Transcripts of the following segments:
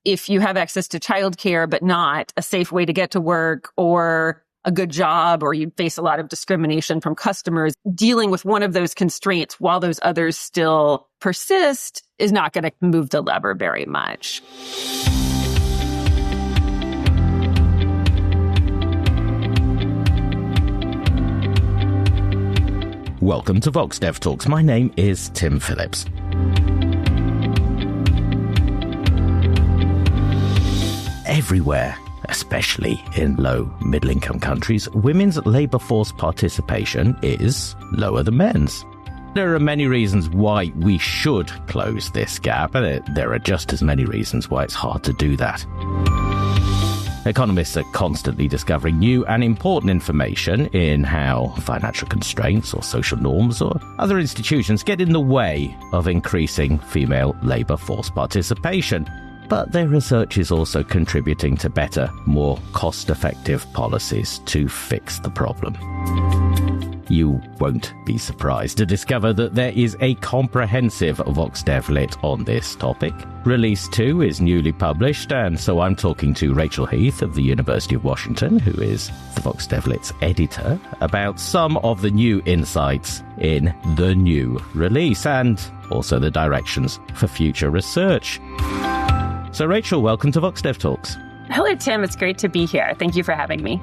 if you have access to childcare, but not a safe way to get to work or a good job, or you face a lot of discrimination from customers, dealing with one of those constraints while those others still persist is not going to move the lever very much. Welcome to VoxDevTalks. My name is Tim Phillips. Everywhere, especially in low middle-income countries, women's labour force participation is lower than men's. There are many reasons why we should close this gap, and there are just as many reasons why it's hard to do that. Economists are constantly discovering new and important information in how financial constraints or social norms or other institutions get in the way of increasing female labour force participation. But their research is also contributing to better, more cost-effective policies to fix the problem. You won't be surprised to discover that there is a comprehensive VoxDevLit on this topic. Release 2 is newly published, and so I'm talking to Rachel Heath of the University of Washington, who is the VoxDevLit's editor, about some of the new insights in the new release and also the directions for future research. So Rachel, welcome to VoxDevTalks. Hello, Tim. It's great to be here. Thank you for having me.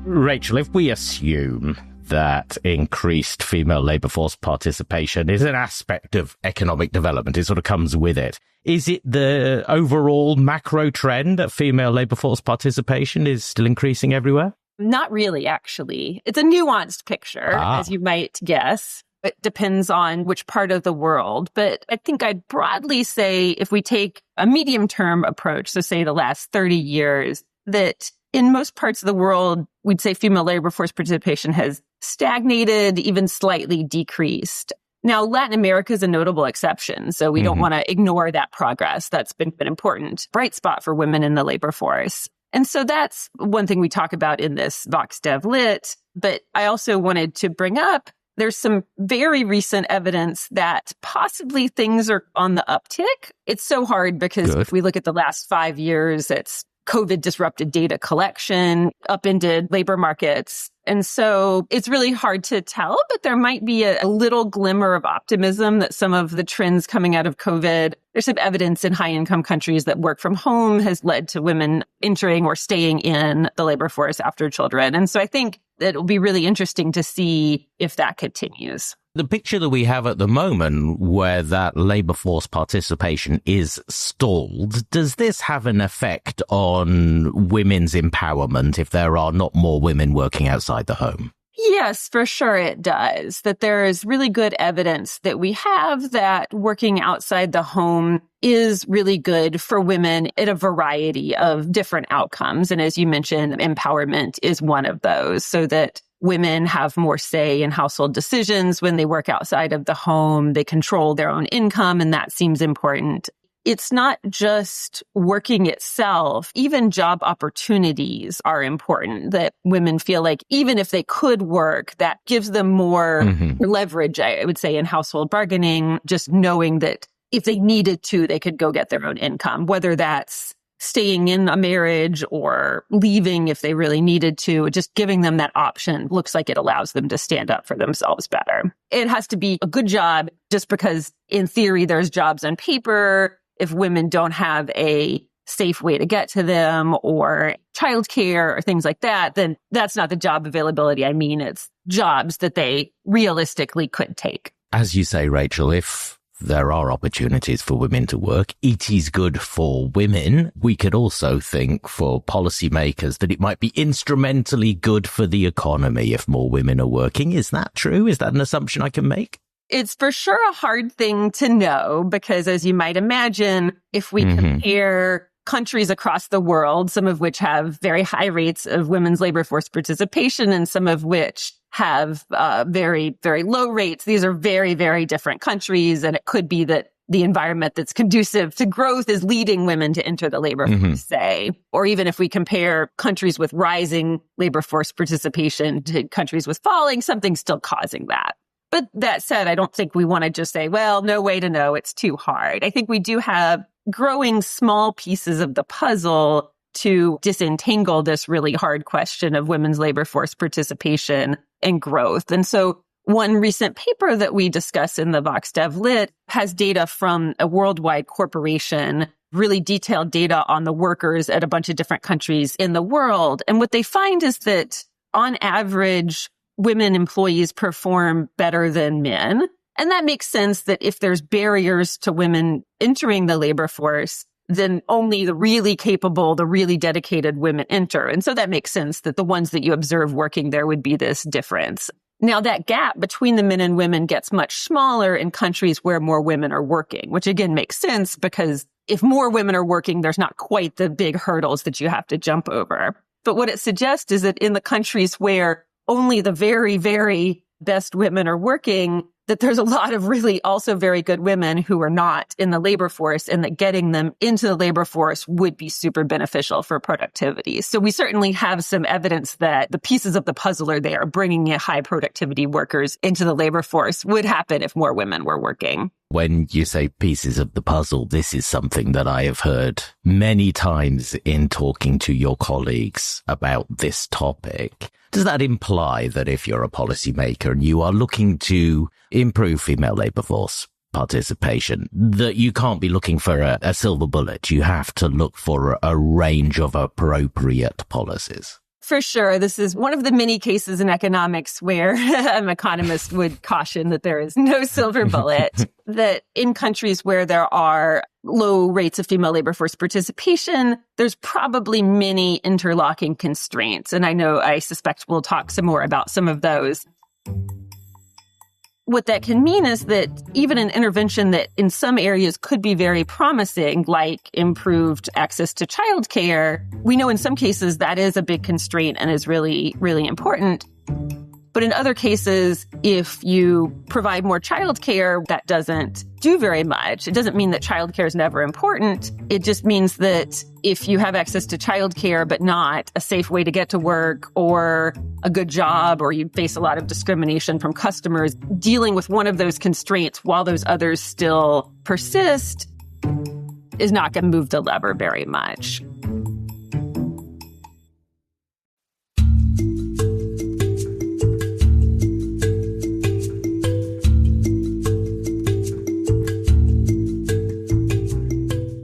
Rachel, if we assume that increased female labour force participation is an aspect of economic development, it sort of comes with it, is it the overall macro trend that female labour force participation is still increasing everywhere? Not really, actually. It's a nuanced picture, as you might guess. It depends on which part of the world. But I think I'd broadly say if we take a medium-term approach, so say the last 30 years, that in most parts of the world, we'd say female labor force participation has stagnated, even slightly decreased. Now, Latin America is a notable exception, so we don't want to ignore that progress. That's been an important bright spot for women in the labor force. And so that's one thing we talk about in this VoxDevLit. But I also wanted to bring up there's some very recent evidence that possibly things are on the uptick. It's so hard because if we look at the last 5 years, it's COVID disrupted data collection, upended labor markets. And so it's really hard to tell, but there might be a little glimmer of optimism that some of the trends coming out of COVID, there's some evidence in high income countries that work from home has led to women entering or staying in the labor force after children. And so I think it'll be really interesting to see if that continues. The picture that we have at the moment where that labour force participation is stalled, does this have an effect on women's empowerment if there are not more women working outside the home? Yes, for sure it does. That there is really good evidence that we have that working outside the home is really good for women at a variety of different outcomes. And as you mentioned, empowerment is one of those, so that women have more say in household decisions when they work outside of the home. They control their own income, and that seems important. It's not just working itself. Even job opportunities are important, that women feel like even if they could work, that gives them more leverage, I would say, in household bargaining, just knowing that if they needed to, they could go get their own income, whether that's staying in a marriage or leaving if they really needed to. Just giving them that option looks like it allows them to stand up for themselves better. It has to be a good job, just because in theory, there's jobs on paper. If women don't have a safe way to get to them or childcare or things like that, then that's not the job availability. I mean, it's jobs that they realistically could take. As you say, Rachel, if there are opportunities for women to work, it is good for women. We could also think for policymakers that it might be instrumentally good for the economy if more women are working. Is that true? Is that an assumption I can make? It's for sure a hard thing to know because, as you might imagine, if we compare countries across the world, some of which have very high rates of women's labor force participation and some of which have very, very low rates, these are very, very different countries. And it could be that the environment that's conducive to growth is leading women to enter the labor force, say. Or even if we compare countries with rising labor force participation to countries with falling, something's still causing that. But that said, I don't think we want to just say, well, no way to know, it's too hard. I think we do have growing small pieces of the puzzle to disentangle this really hard question of women's labor force participation and growth. And so one recent paper that we discuss in the VoxDevLit has data from a worldwide corporation, really detailed data on the workers at a bunch of different countries in the world. And what they find is that on average, women employees perform better than men. And that makes sense that if there's barriers to women entering the labor force, then only the really capable, the really dedicated women enter. And so that makes sense that the ones that you observe working there would be this difference. Now, that gap between the men and women gets much smaller in countries where more women are working, which again makes sense because if more women are working, there's not quite the big hurdles that you have to jump over. But what it suggests is that in the countries where only the very, very best women are working, that there's a lot of really also very good women who are not in the labor force, and that getting them into the labor force would be super beneficial for productivity. So we certainly have some evidence that the pieces of the puzzle are there. Bringing in high productivity workers into the labor force would happen if more women were working. When you say pieces of the puzzle, this is something that I have heard many times in talking to your colleagues about this topic. Does that imply that if you're a policymaker and you are looking to improve female labor force participation, that you can't be looking for a silver bullet? You have to look for a range of appropriate policies. For sure. This is one of the many cases in economics where an economist would caution that there is no silver bullet, that in countries where there are low rates of female labor force participation, there's probably many interlocking constraints. And I suspect we'll talk some more about some of those. What that can mean is that even an intervention that in some areas could be very promising, like improved access to childcare, we know in some cases that is a big constraint and is really, really important. But in other cases, if you provide more childcare, that doesn't do very much. It doesn't mean that childcare is never important. It just means that if you have access to childcare, but not a safe way to get to work or a good job, or you face a lot of discrimination from customers, dealing with one of those constraints while those others still persist is not going to move the lever very much.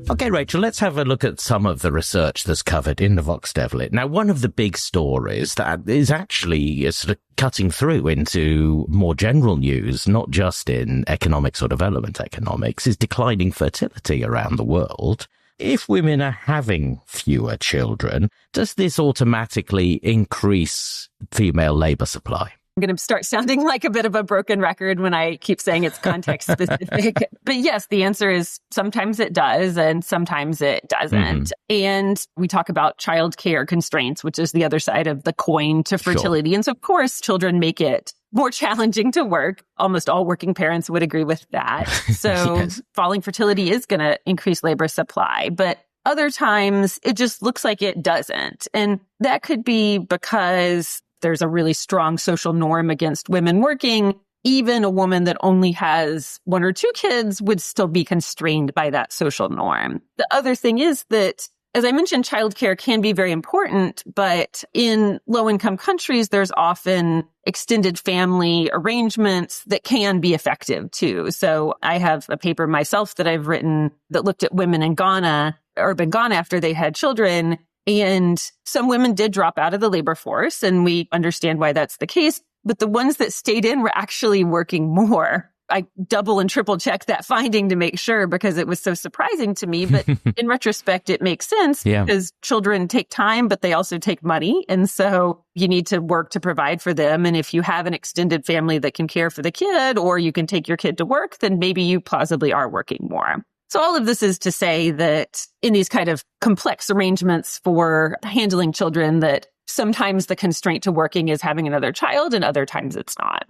Okay, Rachel, let's have a look at some of the research that's covered in the VoxDevLit. Now, one of the big stories that is actually sort of cutting through into more general news, not just in economics or development economics, is declining fertility around the world. If women are having fewer children, does this automatically increase female labor supply? I'm going to start sounding like a bit of a broken record when I keep saying it's context specific. But yes, the answer is sometimes it does and sometimes it doesn't. And we talk about childcare constraints, which is the other side of the coin to fertility. Sure. And so, of course, children make it more challenging to work. Almost all working parents would agree with that. So yes. Falling fertility is going to increase labor supply. But other times, it just looks like it doesn't. And that could be because there's a really strong social norm against women working. Even a woman that only has 1 or 2 kids would still be constrained by that social norm. The other thing is that, as I mentioned, childcare can be very important, but in low-income countries, there's often extended family arrangements that can be effective too. So I have a paper myself that I've written that looked at women in Ghana, urban Ghana, after they had children. And some women did drop out of the labor force, and we understand why that's the case. But the ones that stayed in were actually working more. I double and triple checked that finding to make sure because it was so surprising to me. But in retrospect, it makes sense because children take time, but they also take money. And so you need to work to provide for them. And if you have an extended family that can care for the kid, or you can take your kid to work, then maybe you plausibly are working more. So all of this is to say that in these kind of complex arrangements for handling children, that sometimes the constraint to working is having another child and other times it's not.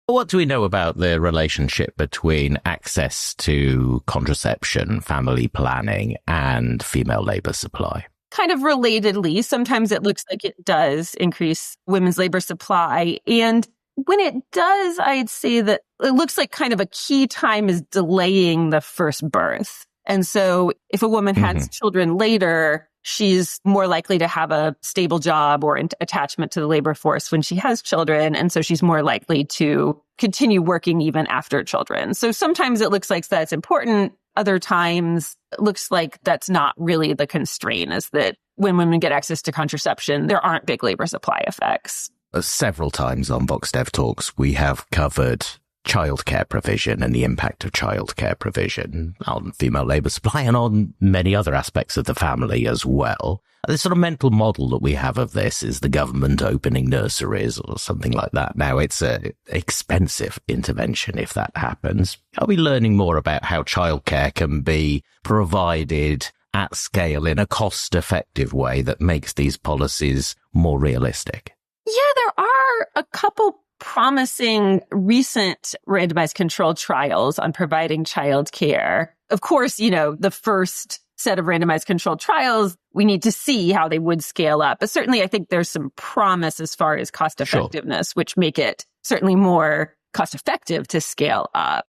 What do we know about the relationship between access to contraception, family planning, and female labor supply? Kind of relatedly, sometimes it looks like it does increase women's labor supply. And When it does, I'd say that it looks like kind of a key time is delaying the first birth. And so if a woman has children later, she's more likely to have a stable job or attachment to the labor force when she has children. And so she's more likely to continue working even after children. So sometimes it looks like that's important. Other times it looks like that's not really the constraint, is that when women get access to contraception, there aren't big labor supply effects. Several times on VoxDevTalks, we have covered childcare provision and the impact of childcare provision on female labour supply and on many other aspects of the family as well. The sort of mental model that we have of this is the government opening nurseries or something like that. Now, it's an expensive intervention if that happens. Are we learning more about how childcare can be provided at scale in a cost-effective way that makes these policies more realistic? Yeah, there are a couple promising recent randomized controlled trials on providing childcare. Of course, the first set of randomized controlled trials, we need to see how they would scale up. But certainly, I think there's some promise as far as cost effectiveness, which make it certainly more cost effective to scale up.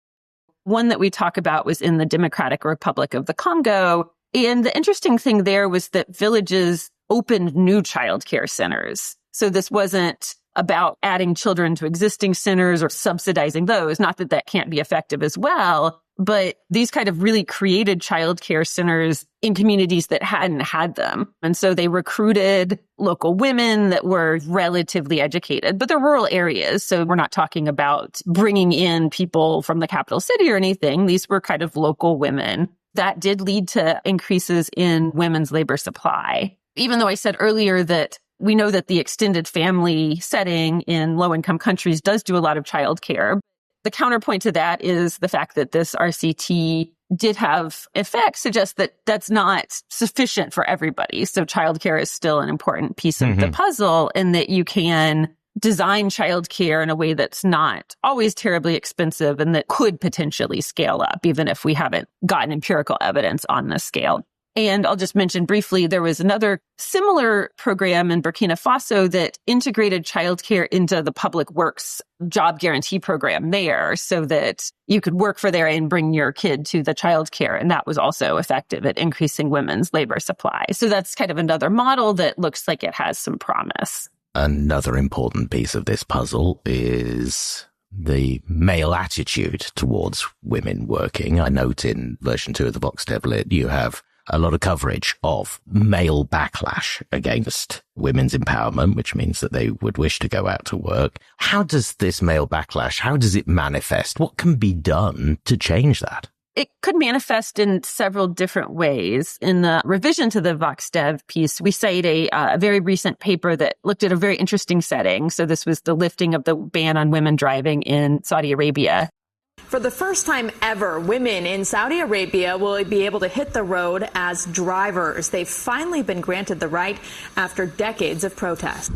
One that we talk about was in the Democratic Republic of the Congo. And the interesting thing there was that villages opened new childcare centers. So this wasn't about adding children to existing centers or subsidizing those. Not that that can't be effective as well, but these kind of really created childcare centers in communities that hadn't had them. And so they recruited local women that were relatively educated, but they're rural areas. So we're not talking about bringing in people from the capital city or anything. These were kind of local women. That did lead to increases in women's labor supply. Even though I said earlier that we know that the extended family setting in low-income countries does do a lot of childcare. The counterpoint to that is the fact that this RCT did have effects suggest that that's not sufficient for everybody. So childcare is still an important piece of the puzzle, and that you can design childcare in a way that's not always terribly expensive and that could potentially scale up, even if we haven't gotten empirical evidence on this scale. And I'll just mention briefly, there was another similar program in Burkina Faso that integrated childcare into the public works job guarantee program there so that you could work for there and bring your kid to the childcare. And that was also effective at increasing women's labor supply. So that's kind of another model that looks like it has some promise. Another important piece of this puzzle is the male attitude towards women working. I note in version 2 of the VoxDevLit, you have a lot of coverage of male backlash against women's empowerment, which means that they would wish to go out to work. How does this male backlash, how does it manifest? What can be done to change that? It could manifest in several different ways. In the revision to the VoxDev piece, we cite a very recent paper that looked at a very interesting setting. So this was the lifting of the ban on women driving in Saudi Arabia. For the first time ever, women in Saudi Arabia will be able to hit the road as drivers. They've finally been granted the right after decades of protest.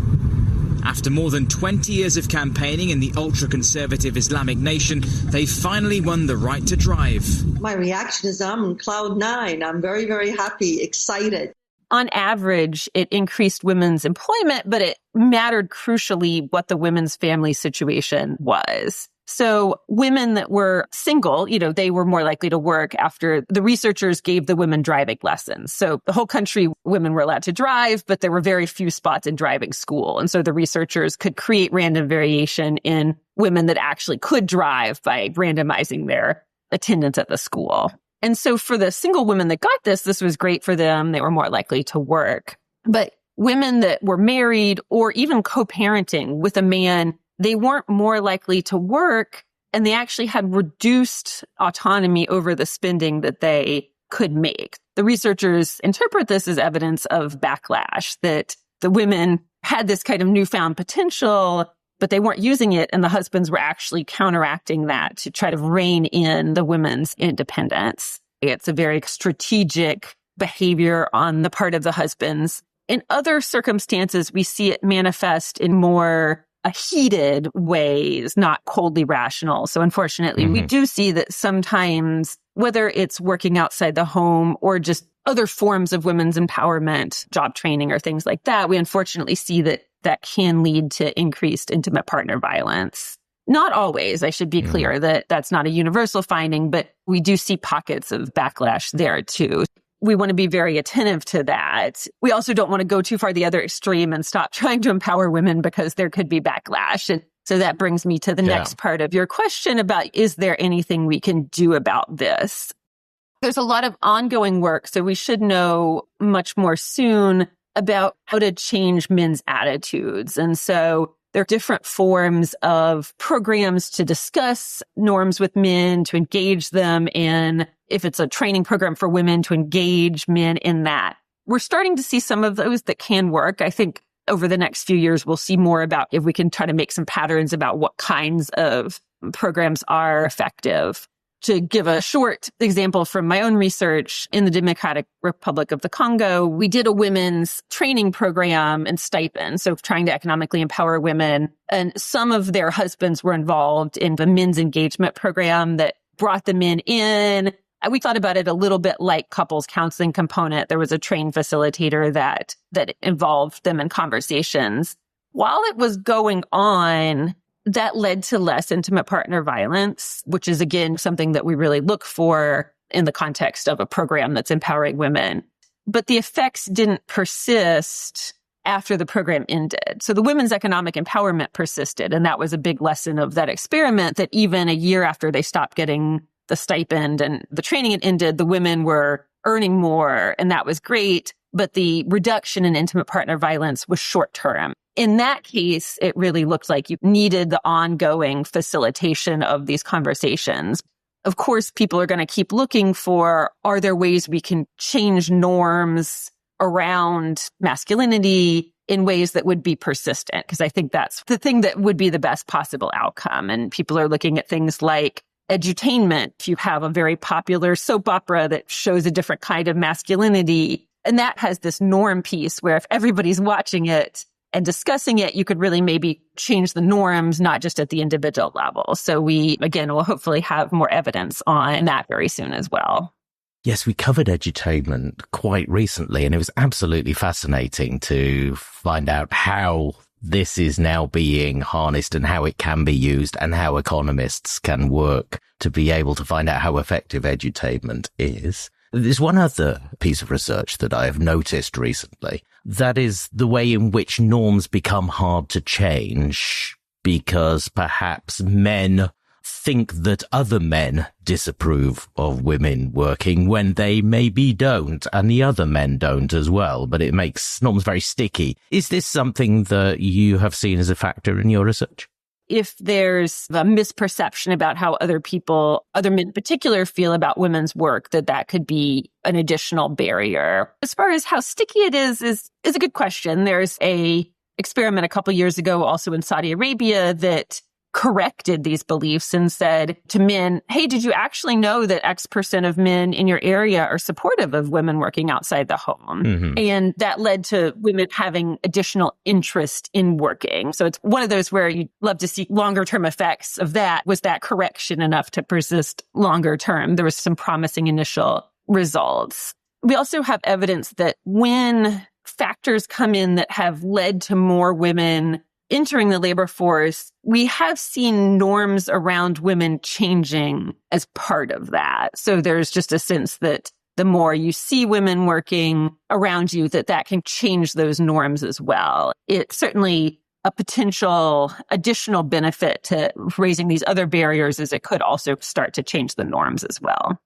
After more than 20 years of campaigning in the ultra-conservative Islamic nation, they finally won the right to drive. My reaction is I'm on cloud nine. I'm very, very happy, excited. On average, it increased women's employment, but it mattered crucially what the women's family situation was. So women that were single, they were more likely to work after the researchers gave the women driving lessons. So the whole country, women were allowed to drive, but there were very few spots in driving school. And so the researchers could create random variation in women that actually could drive by randomizing their attendance at the school. And so for the single women that got this was great for them. They were more likely to work. But women that were married or even co-parenting with a man, they weren't more likely to work, and they actually had reduced autonomy over the spending that they could make. The researchers interpret this as evidence of backlash, that the women had this kind of newfound potential, but they weren't using it, and the husbands were actually counteracting that to try to rein in the women's independence. It's a very strategic behavior on the part of the husbands. In other circumstances, we see it manifest in more heated ways, not coldly rational. So unfortunately, we do see that sometimes, whether it's working outside the home or just other forms of women's empowerment, job training or things like that, we unfortunately see that that can lead to increased intimate partner violence. Not always. I should be clear that that's not a universal finding, but we do see pockets of backlash there too. We want to be very attentive to that. We also don't want to go too far the other extreme and stop trying to empower women because there could be backlash. And so that brings me to the next part of your question about, is there anything we can do about this? There's a lot of ongoing work, so we should know much more soon about how to change men's attitudes. And so there are different forms of programs to discuss norms with men, to engage them in, if it's a training program for women, to engage men in that. We're starting to see some of those that can work. I think over the next few years, we'll see more about if we can try to make some patterns about what kinds of programs are effective. To give a short example from my own research, in the Democratic Republic of the Congo, we did a women's training program and stipend, so trying to economically empower women. And some of their husbands were involved in the men's engagement program that brought the men in. We thought about it a little bit like couples counseling component. There was a trained facilitator that involved them in conversations. While it was going on, that led to less intimate partner violence, which is, again, something that we really look for in the context of a program that's empowering women. But the effects didn't persist after the program ended. So the women's economic empowerment persisted. And that was a big lesson of that experiment, that even a year after they stopped getting the stipend and the training had ended, the women were earning more. And that was great. But the reduction in intimate partner violence was short term. In that case, it really looked like you needed the ongoing facilitation of these conversations. Of course, people are going to keep looking for, are there ways we can change norms around masculinity in ways that would be persistent? Because I think that's the thing that would be the best possible outcome. And people are looking at things like edutainment. If you have a very popular soap opera that shows a different kind of masculinity, and that has this norm piece where if everybody's watching it and discussing it, you could really maybe change the norms, not just at the individual level. So we, again, will hopefully have more evidence on that very soon as well. Yes, we covered edutainment quite recently, and it was absolutely fascinating to find out how this is now being harnessed and how it can be used, and how economists can work to be able to find out how effective edutainment is. There's one other piece of research that I have noticed recently. That is the way in which norms become hard to change because perhaps men think that other men disapprove of women working when they maybe don't, and the other men don't as well, but it makes norms very sticky. Is this something that you have seen as a factor in your research? If there's a misperception about how other men in particular, feel about women's work, that could be an additional barrier. As far as how sticky it is a good question. There's a experiment a couple years ago also in Saudi Arabia that corrected these beliefs and said to men, hey, did you actually know that X% of men in your area are supportive of women working outside the home? Mm-hmm. And that led to women having additional interest in working. So it's one of those where you'd love to see longer term effects of that. Was that correction enough to persist longer term? There was some promising initial results. We also have evidence that when factors come in that have led to more women entering the labor force, we have seen norms around women changing as part of that. So there's just a sense that the more you see women working around you, that can change those norms as well. It's certainly a potential additional benefit to raising these other barriers, as it could also start to change the norms as well.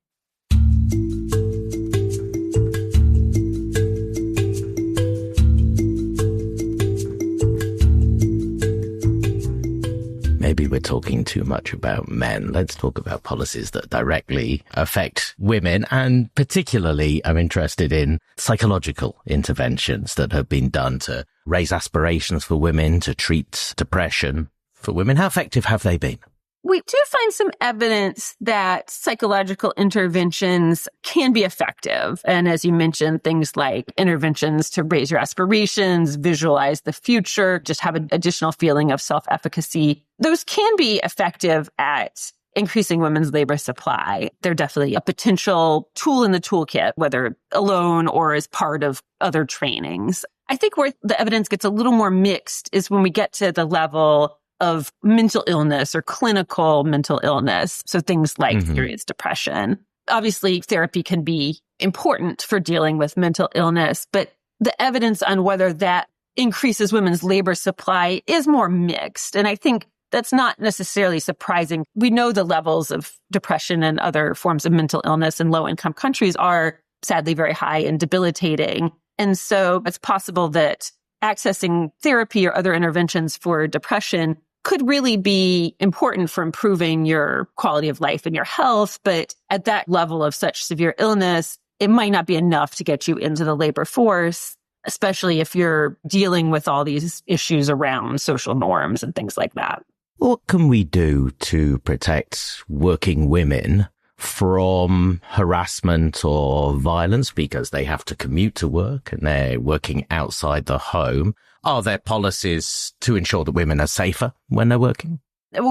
Maybe we're talking too much about men. Let's talk about policies that directly affect women. And particularly, I'm interested in psychological interventions that have been done to raise aspirations for women, to treat depression for women. How effective have they been? We do find some evidence that psychological interventions can be effective. And as you mentioned, things like interventions to raise your aspirations, visualize the future, just have an additional feeling of self-efficacy. Those can be effective at increasing women's labor supply. They're definitely a potential tool in the toolkit, whether alone or as part of other trainings. I think where the evidence gets a little more mixed is when we get to the level of mental illness or clinical mental illness. So things like serious depression. Obviously, therapy can be important for dealing with mental illness, but the evidence on whether that increases women's labor supply is more mixed. And I think that's not necessarily surprising. We know the levels of depression and other forms of mental illness in low-income countries are sadly very high and debilitating. And so it's possible that accessing therapy or other interventions for depression could really be important for improving your quality of life and your health. But at that level of such severe illness, it might not be enough to get you into the labor force, especially if you're dealing with all these issues around social norms and things like that. What can we do to protect working women from harassment or violence because they have to commute to work and they're working outside the home? Are there policies to ensure that women are safer when they're working?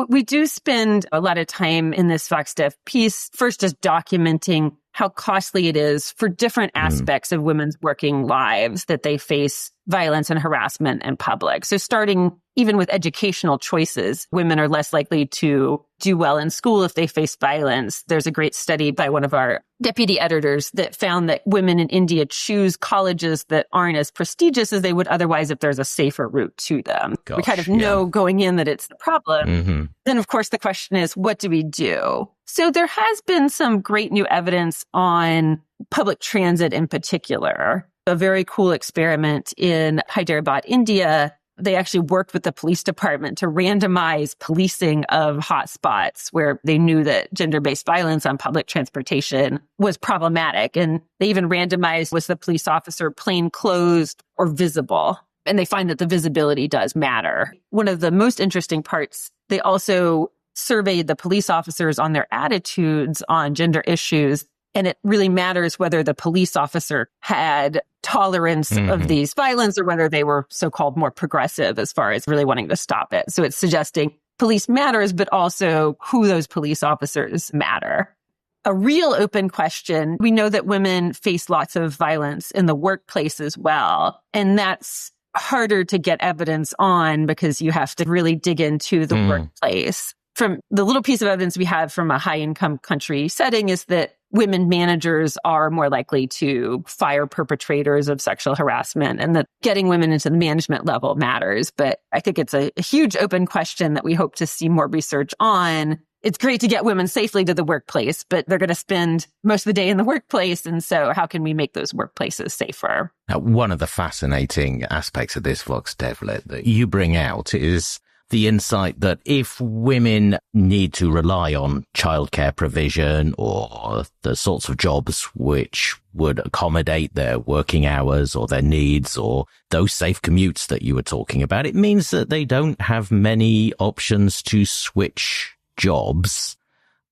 We do spend a lot of time in this VoxDev piece, first just documenting how costly it is for different aspects of women's working lives that they face violence and harassment in public. So starting even with educational choices, women are less likely to do well in school if they face violence. There's a great study by one of our deputy editors that found that women in India choose colleges that aren't as prestigious as they would otherwise if there's a safer route to them. We kind of know going in that it's the problem. Then, of course, the question is, what do we do? So there has been some great new evidence on public transit in particular. A very cool experiment in Hyderabad, India. They actually worked with the police department to randomize policing of hotspots where they knew that gender-based violence on public transportation was problematic. And they even randomized, was the police officer plainclothes or visible? And they find that the visibility does matter. One of the most interesting parts, they also surveyed the police officers on their attitudes on gender issues. And it really matters whether the police officer had tolerance of these violence or whether they were so-called more progressive as far as really wanting to stop it. So it's suggesting police matters, but also who those police officers matter. A real open question, we know that women face lots of violence in the workplace as well. And that's harder to get evidence on because you have to really dig into the workplace. From the little piece of evidence we have from a high-income country setting is that women managers are more likely to fire perpetrators of sexual harassment and that getting women into the management level matters. But I think it's a huge open question that we hope to see more research on. It's great to get women safely to the workplace, but they're going to spend most of the day in the workplace. And so how can we make those workplaces safer? Now, one of the fascinating aspects of this VoxDevLit that you bring out is the insight that if women need to rely on childcare provision or the sorts of jobs which would accommodate their working hours or their needs or those safe commutes that you were talking about, it means that they don't have many options to switch jobs.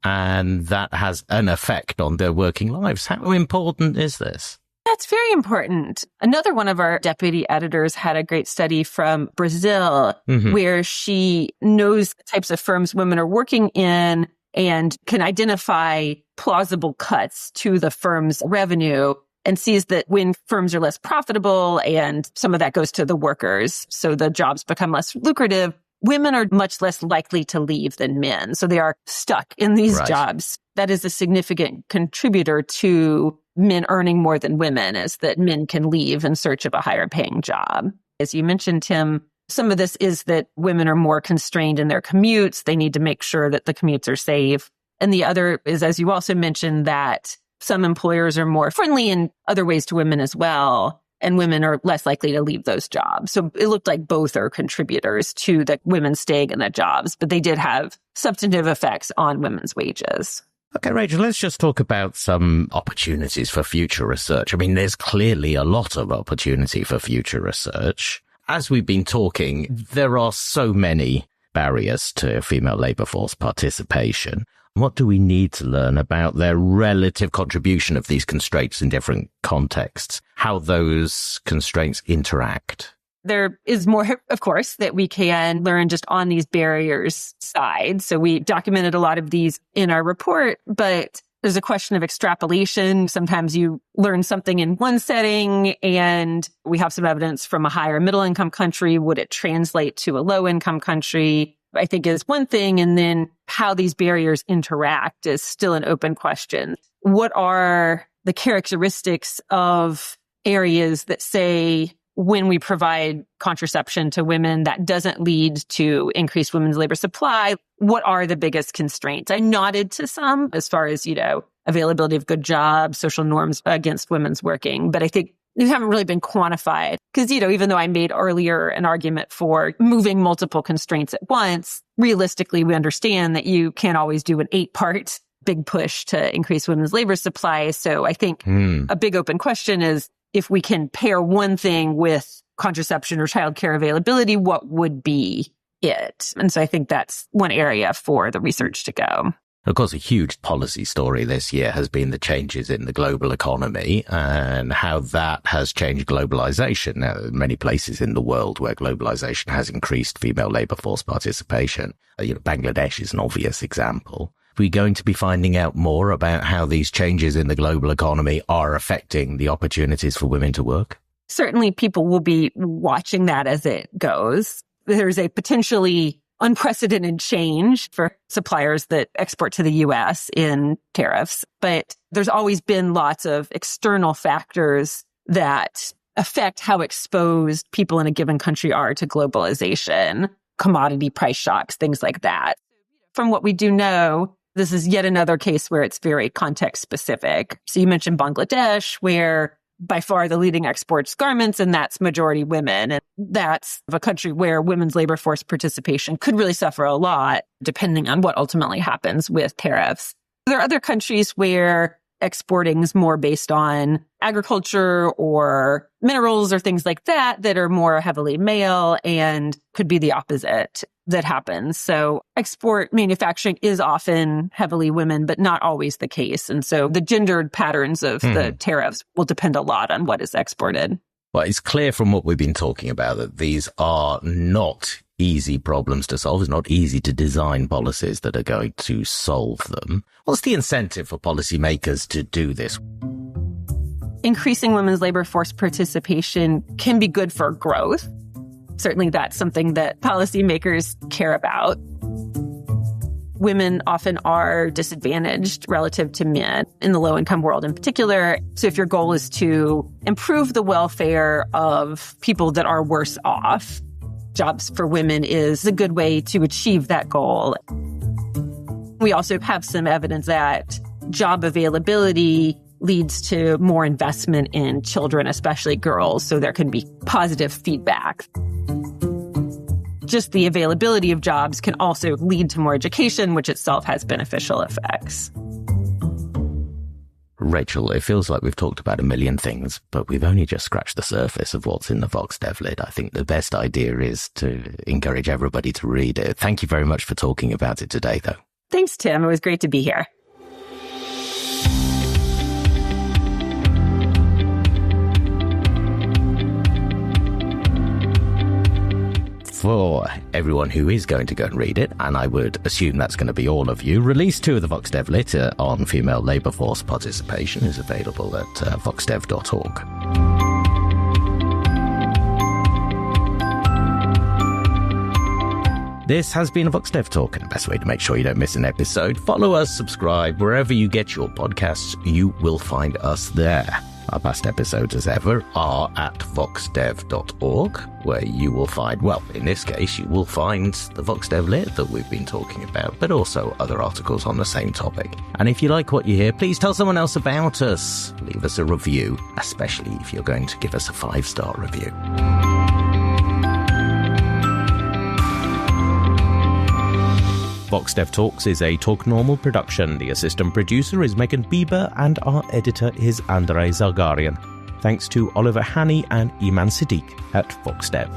And that has an effect on their working lives. How important is this? That's very important. Another one of our deputy editors had a great study from Brazil where she knows the types of firms women are working in and can identify plausible cuts to the firm's revenue and sees that when firms are less profitable and some of that goes to the workers, so the jobs become less lucrative, women are much less likely to leave than men. So they are stuck in these jobs. That is a significant contributor to men earning more than women, is that men can leave in search of a higher paying job. As you mentioned, Tim, some of this is that women are more constrained in their commutes. They need to make sure that the commutes are safe. And the other is, as you also mentioned, that some employers are more friendly in other ways to women as well. And women are less likely to leave those jobs. So it looked like both are contributors to the women staying in the jobs, but they did have substantive effects on women's wages. Okay, Rachel, let's just talk about some opportunities for future research. I mean, there's clearly a lot of opportunity for future research. As we've been talking, there are so many barriers to female labour force participation. What do we need to learn about their relative contribution of these constraints in different contexts, how those constraints interact? There is more, of course, that we can learn just on these barriers side. So we documented a lot of these in our report, but there's a question of extrapolation. Sometimes you learn something in one setting and we have some evidence from a higher middle income country. Would it translate to a low income country? I think is one thing. And then how these barriers interact is still an open question. What are the characteristics of areas that say when we provide contraception to women, that doesn't lead to increased women's labor supply? What are the biggest constraints? I nodded to some as far as, availability of good jobs, social norms against women's working. But I think they haven't really been quantified because, even though I made earlier an argument for moving multiple constraints at once, realistically, we understand that you can't always do an 8-part big push to increase women's labor supply. So I think a big open question is, if we can pair one thing with contraception or childcare availability, what would be it? And so I think that's one area for the research to go. Of course, a huge policy story this year has been the changes in the global economy and how that has changed globalization. Now, there are many places in the world where globalization has increased female labor force participation. Bangladesh is an obvious example. We're going to be finding out more about how these changes in the global economy are affecting the opportunities for women to work? Certainly, people will be watching that as it goes. There's a potentially unprecedented change for suppliers that export to the U.S. in tariffs, but there's always been lots of external factors that affect how exposed people in a given country are to globalization, commodity price shocks, things like that. From what we do know, this is yet another case where it's very context specific. So you mentioned Bangladesh, where by far the leading exports garments, and that's majority women. And that's a country where women's labor force participation could really suffer a lot, depending on what ultimately happens with tariffs. There are other countries where exporting is more based on agriculture or minerals or things like that are more heavily male, and could be the opposite that happens. So export manufacturing is often heavily women, but not always the case. And so the gendered patterns of the tariffs will depend a lot on what is exported. Well, it's clear from what we've been talking about that these are not easy problems to solve. It's not easy to design policies that are going to solve them. What's the incentive for policymakers to do this? Increasing women's labor force participation can be good for growth. Certainly that's something that policymakers care about. Women often are disadvantaged relative to men in the low-income world in particular. So if your goal is to improve the welfare of people that are worse off, jobs for women is a good way to achieve that goal. We also have some evidence that job availability leads to more investment in children, especially girls, so there can be positive feedback. Just the availability of jobs can also lead to more education, which itself has beneficial effects. Rachel, it feels like we've talked about a million things, but we've only just scratched the surface of what's in the VoxDevLit. I think the best idea is to encourage everybody to read it. Thank you very much for talking about it today, though. Thanks, Tim. It was great to be here. For everyone who is going to go and read it, and I would assume that's going to be all of you, release 2 of the VoxDevLit on female labour force participation is available at VoxDev.org. This has been a VoxDev Talk, and the best way to make sure you don't miss an episode, follow us, subscribe, wherever you get your podcasts, you will find us there. Our past episodes, as ever, are at VoxDev.org, where you will find, well, in this case, you will find the VoxDevLit that we've been talking about, but also other articles on the same topic. And if you like what you hear, please tell someone else about us. Leave us a review, especially if you're going to give us a 5-star review. VoxDevTalks is a Talk Normal production. The assistant producer is Megan Bieber and our editor is Andrei Zalgarian. Thanks to Oliver Haney and Iman Siddiq at VoxDev.